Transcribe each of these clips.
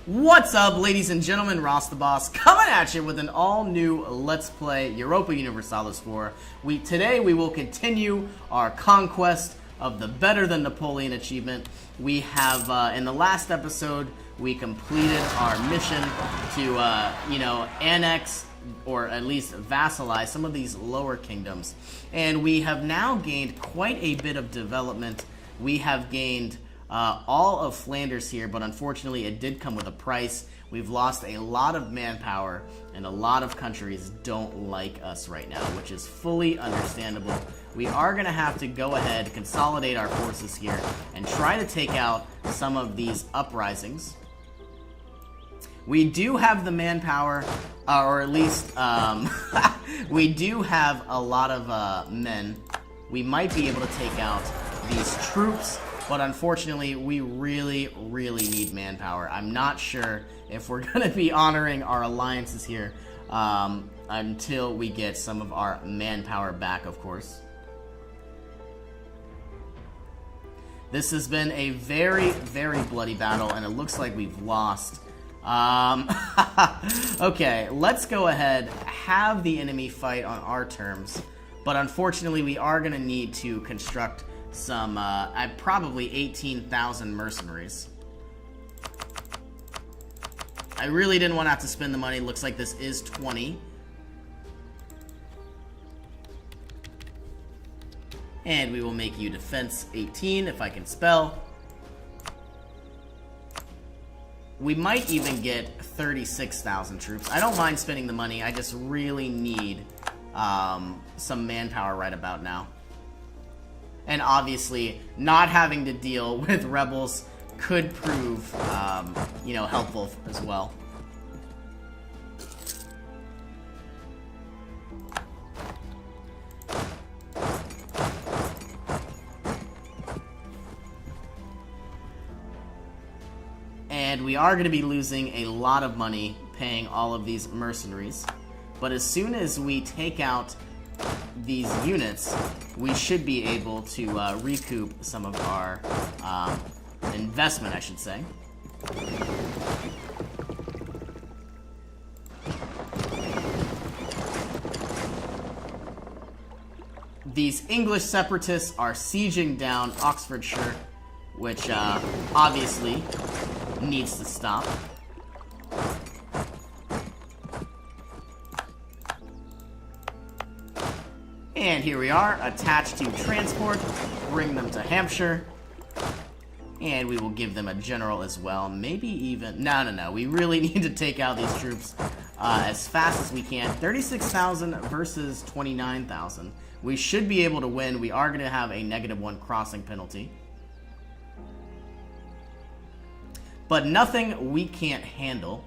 What's up, ladies and gentlemen? Ross the Boss coming at you with an all-new Let's Play Europa Universalis 4. Today we will continue our conquest of the Better Than Napoleon achievement. We have, in the last episode, we completed our mission to, annex or at least vassalize some of these lower kingdoms. And we have now gained quite a bit of development. We have gained all of Flanders here, but unfortunately it did come with a price. We've lost a lot of manpower, and a lot of countries don't like us right now, which is fully understandable. We are going to have to go ahead, consolidate our forces here, and try to take out some of these uprisings. We do have the manpower, or at least we do have a lot of men. We might be able to take out these troops, but unfortunately, we really need manpower. I'm not sure if we're going to be honoring our alliances here until we get some of our manpower back, of course. This has been a very bloody battle, and it looks like we've lost. Okay, let's go ahead, have the enemy fight on our terms, but unfortunately, we are going to need to construct some, probably 18,000 mercenaries. I really didn't want to have to spend the money. Looks like this is 20. And we will make you defense 18 if I can spell. We might even get 36,000 troops. I don't mind spending the money. I just really need some manpower right about now. And obviously, not having to deal with rebels could prove, helpful as well. And we are going to be losing a lot of money paying all of these mercenaries. But as soon as we take out these units, we should be able to recoup some of our investment, I should say. These English separatists are sieging down Oxfordshire, which obviously needs to stop. And here we are, attached to transport, bring them to Hampshire, and we will give them a general as well. Maybe even, no, we really need to take out these troops as fast as we can. 36,000 versus 29,000. We should be able to win. We are going to have a -1 crossing penalty. But nothing we can't handle.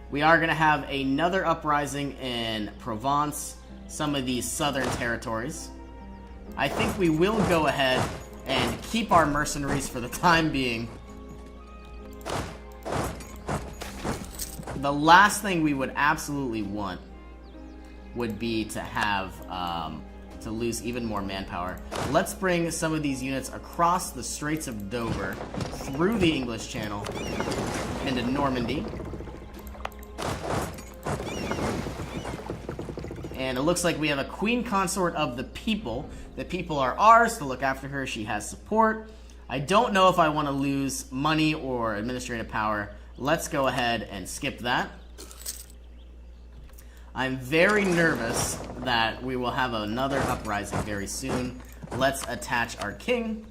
We are going to have another uprising in Provence, some of these southern territories. I think we will go ahead and keep our mercenaries for the time being. The last thing we would absolutely want would be to have to lose even more manpower. Let's bring some of these units across the Straits of Dover, through the English Channel, into Normandy. And it looks like we have a Queen Consort of the People. The people are ours to look after her. She has support. I don't know if I want to lose money or administrative power. Let's go ahead and skip that. I'm very nervous that we will have another uprising very soon. Let's attach our king.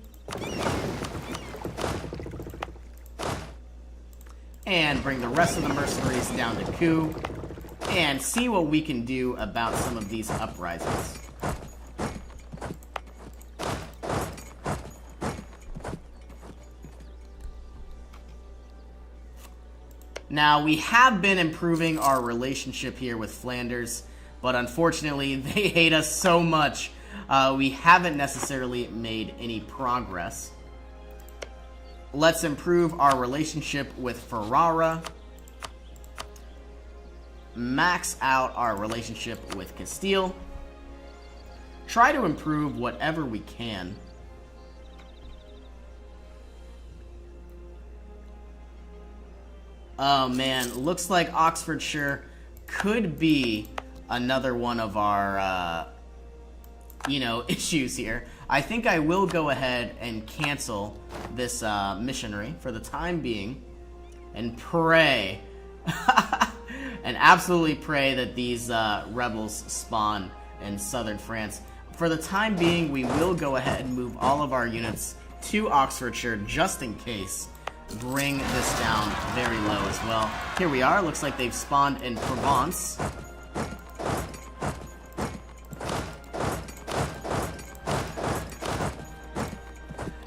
And bring the rest of the mercenaries down to Coup. And see what we can do about some of these uprisings. Now, we have been improving our relationship here with Flanders, but unfortunately, they hate us so much, we haven't necessarily made any progress. Let's improve our relationship with Ferrara. Max out our relationship with Castile. Try to improve whatever we can. Oh man, looks like Oxfordshire could be another one of our, issues here. I think I will go ahead and cancel this missionary for the time being and pray, and absolutely pray that these rebels spawn in southern France. For the time being, we will go ahead and move all of our units to Oxfordshire just in case. Bring this down very low as well. Here we are. Looks like they've spawned in Provence.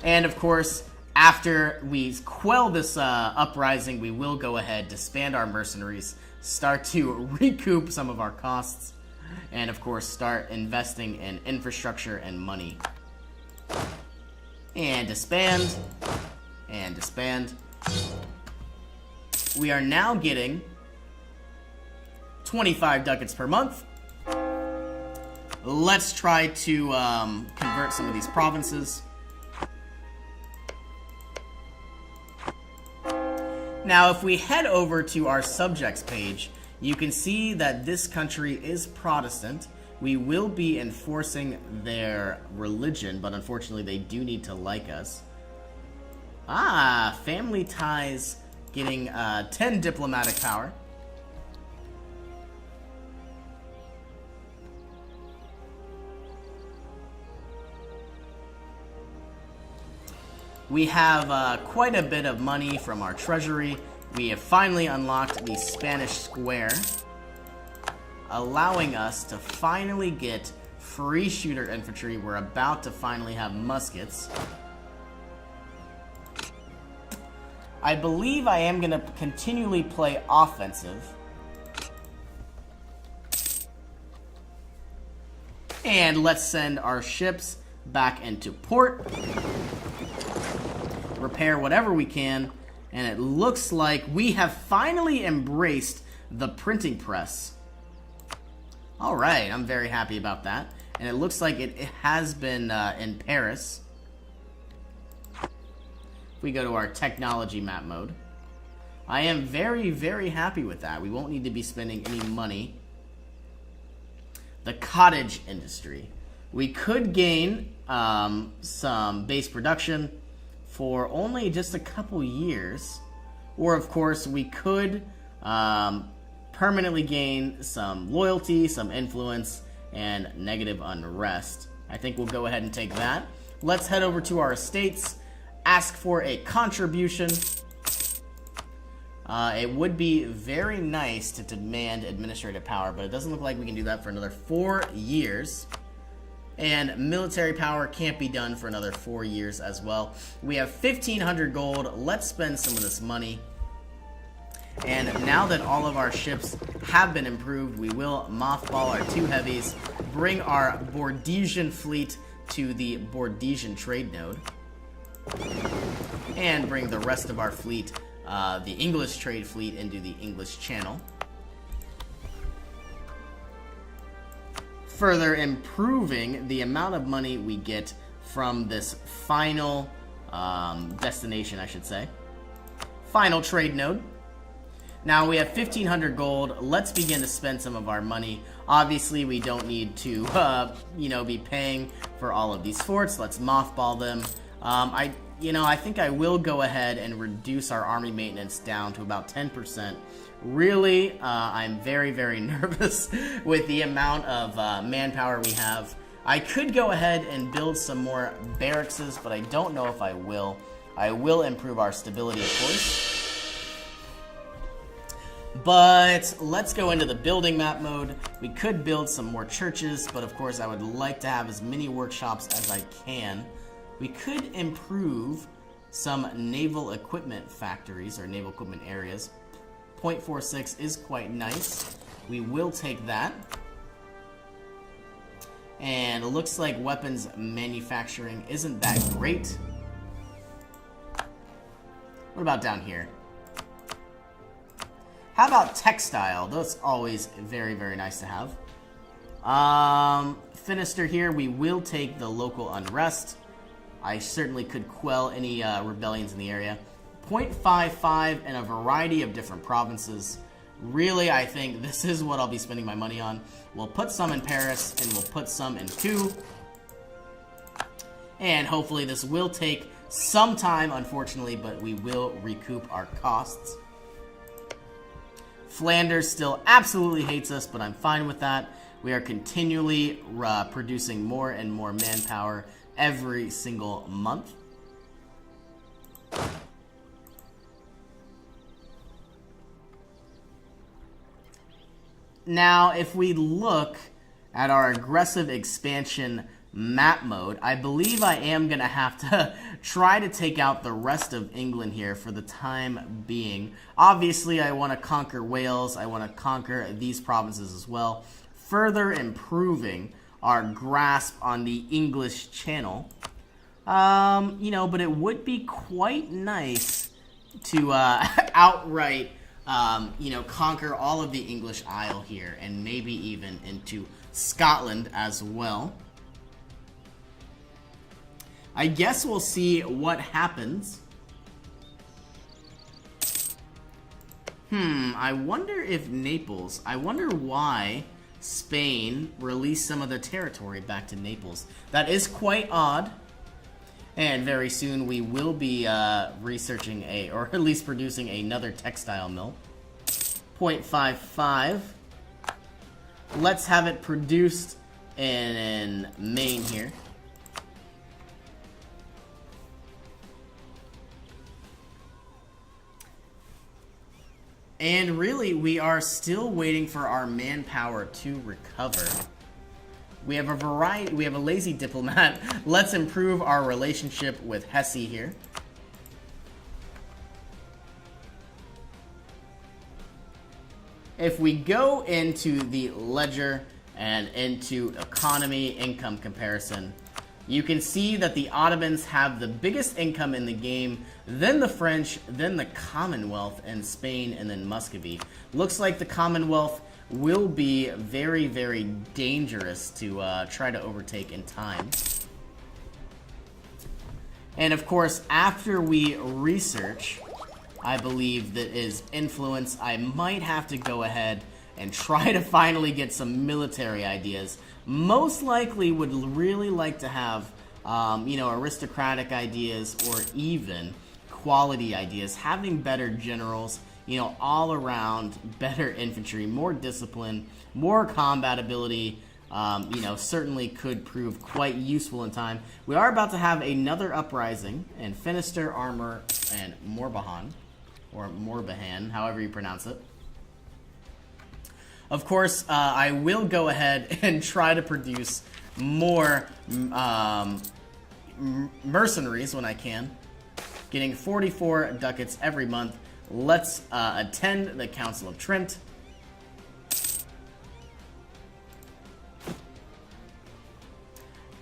And of course, after we quell this uprising, we will go ahead, disband our mercenaries, start to recoup some of our costs, and of course start investing in infrastructure and money. And disband. And disband. We are now getting 25 ducats per month. Let's try to convert some of these provinces. Now, if we head over to our subjects page, you can see that this country is Protestant. We will be enforcing their religion, but unfortunately they do need to like us. Ah, family ties getting 10 diplomatic power. We have quite a bit of money from our treasury. We have finally unlocked the Spanish Square, allowing us to finally get free shooter infantry. We're about to finally have muskets. I believe I am going to continually play offensive. And let's send our ships back into port. Repair whatever we can. And it looks like we have finally embraced the printing press. Alright, I'm very happy about that. And it looks like it has been in Paris. If we go to our technology map mode, I am very, very happy with that. We won't need to be spending any money. The cottage industry. We could gain some base production for only just a couple years. Or, of course, we could permanently gain some loyalty, some influence, and negative unrest. I think we'll go ahead and take that. Let's head over to our estates. Ask for a contribution. It would be very nice to demand administrative power, but it doesn't look like we can do that for another 4 years. And military power can't be done for another 4 years as well. We have 1,500 gold. Let's spend some of this money. And now that all of our ships have been improved, we will mothball our 2 heavies, bring our Bordesian fleet to the Bordesian trade node, and bring the rest of our fleet, the English trade fleet, into the English Channel. Further improving the amount of money we get from this final destination, I should say. Final trade node. Now we have 1,500 gold. Let's begin to spend some of our money. Obviously, we don't need to, be paying for all of these forts. Let's mothball them. I think I will go ahead and reduce our army maintenance down to about 10%. Really, I'm very, very nervous with the amount of manpower we have. I could go ahead and build some more barracks, but I don't know if I will. I will improve our stability, of course. But let's go into the building map mode. We could build some more churches, but of course I would like to have as many workshops as I can. We could improve some naval equipment factories or naval equipment areas. 0.46 is quite nice. We will take that. And it looks like weapons manufacturing isn't that great. What about down here? How about textile? That's always very, very nice to have. Finister here, we will take the local unrest. I certainly could quell any rebellions in the area. 0.55 in a variety of different provinces. Really, I think this is what I'll be spending my money on. We'll put some in Paris, and we'll put some in Coup. And hopefully this will take some time, unfortunately, but we will recoup our costs. Flanders still absolutely hates us, but I'm fine with that. We are continually producing more and more manpower every single month. Now, if we look at our aggressive expansion map mode, I believe I am going to have to try to take out the rest of England here for the time being. Obviously, I want to conquer Wales. I want to conquer these provinces as well, further improving our grasp on the English Channel. You know, but it would be quite nice to outright you know, conquer all of the English Isle here, and maybe even into Scotland as well. I guess we'll see what happens. I wonder if Naples, I wonder why Spain released some of their territory back to Naples. That is quite odd. And very soon we will be researching or at least producing another textile mill. 0.55. Let's have it produced in Maine here. And really, we are still waiting for our manpower to recover. We have a variety. We have a lazy diplomat. Let's improve our relationship with Hesse here. If we go into the ledger and into economy income comparison, you can see that the Ottomans have the biggest income in the game, then the French, then the Commonwealth, and Spain, and then Muscovy. Looks like the Commonwealth will be very, very dangerous to try to overtake in time. And of course, after we research, I believe that is influence, I might have to go ahead and try to finally get some military ideas. Most likely would really like to have, you know, aristocratic ideas or even quality ideas. Having better generals, you know, all around better infantry, more discipline, more combat ability, you know, certainly could prove quite useful in time. We are about to have another uprising in Finisterre, Armor, and Morbihan, or Morbihan, however you pronounce it. Of course, I will go ahead and try to produce more mercenaries when I can. Getting 44 ducats every month. Let's attend the Council of Trent.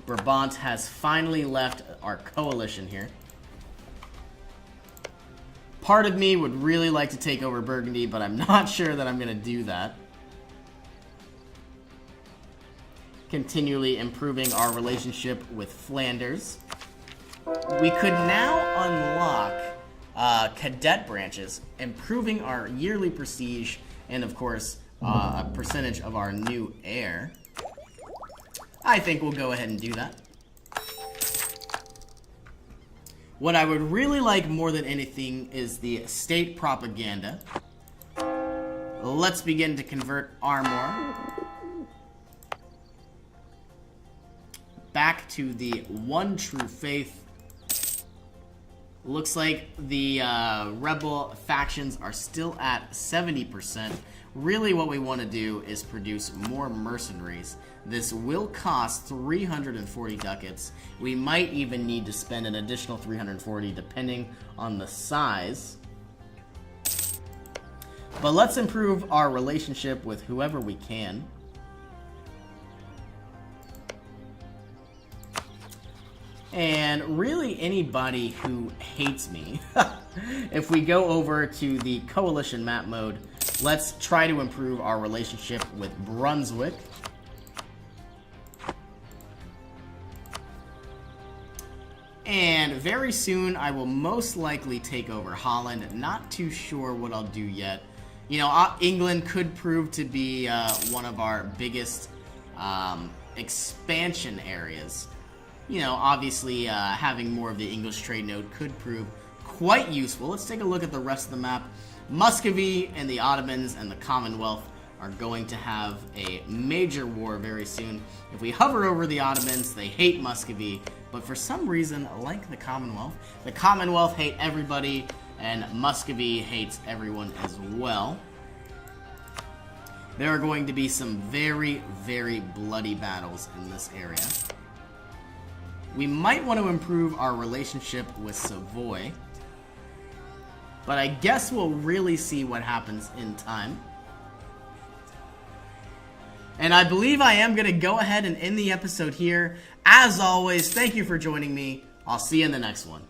Brabant has finally left our coalition here. Part of me would really like to take over Burgundy, but I'm not sure that I'm going to do that. Continually improving our relationship with Flanders. We could now unlock cadet branches, improving our yearly prestige, and of course, a percentage of our new heir. I think we'll go ahead and do that. What I would really like more than anything is the state propaganda. Let's begin to convert Armor back to the one true faith. Looks like the rebel factions are still at 70%. Really what we want to do is produce more mercenaries. This will cost 340 ducats. We might even need to spend an additional 340 depending on the size. But let's improve our relationship with whoever we can. And really anybody who hates me. If we go over to the coalition map mode, let's try to improve our relationship with Brunswick. And very soon I will most likely take over Holland. Not too sure what I'll do yet. You know, England could prove to be one of our biggest expansion areas. You know, obviously having more of the English trade node could prove quite useful. Let's take a look at the rest of the map. Muscovy and the Ottomans and the Commonwealth are going to have a major war very soon. If we hover over the Ottomans, they hate Muscovy, but for some reason, like the Commonwealth hate everybody, and Muscovy hates everyone as well. There are going to be some very, very bloody battles in this area. We might want to improve our relationship with Savoy, but I guess we'll really see what happens in time. And I believe I am going to go ahead and end the episode here. As always, thank you for joining me. I'll see you in the next one.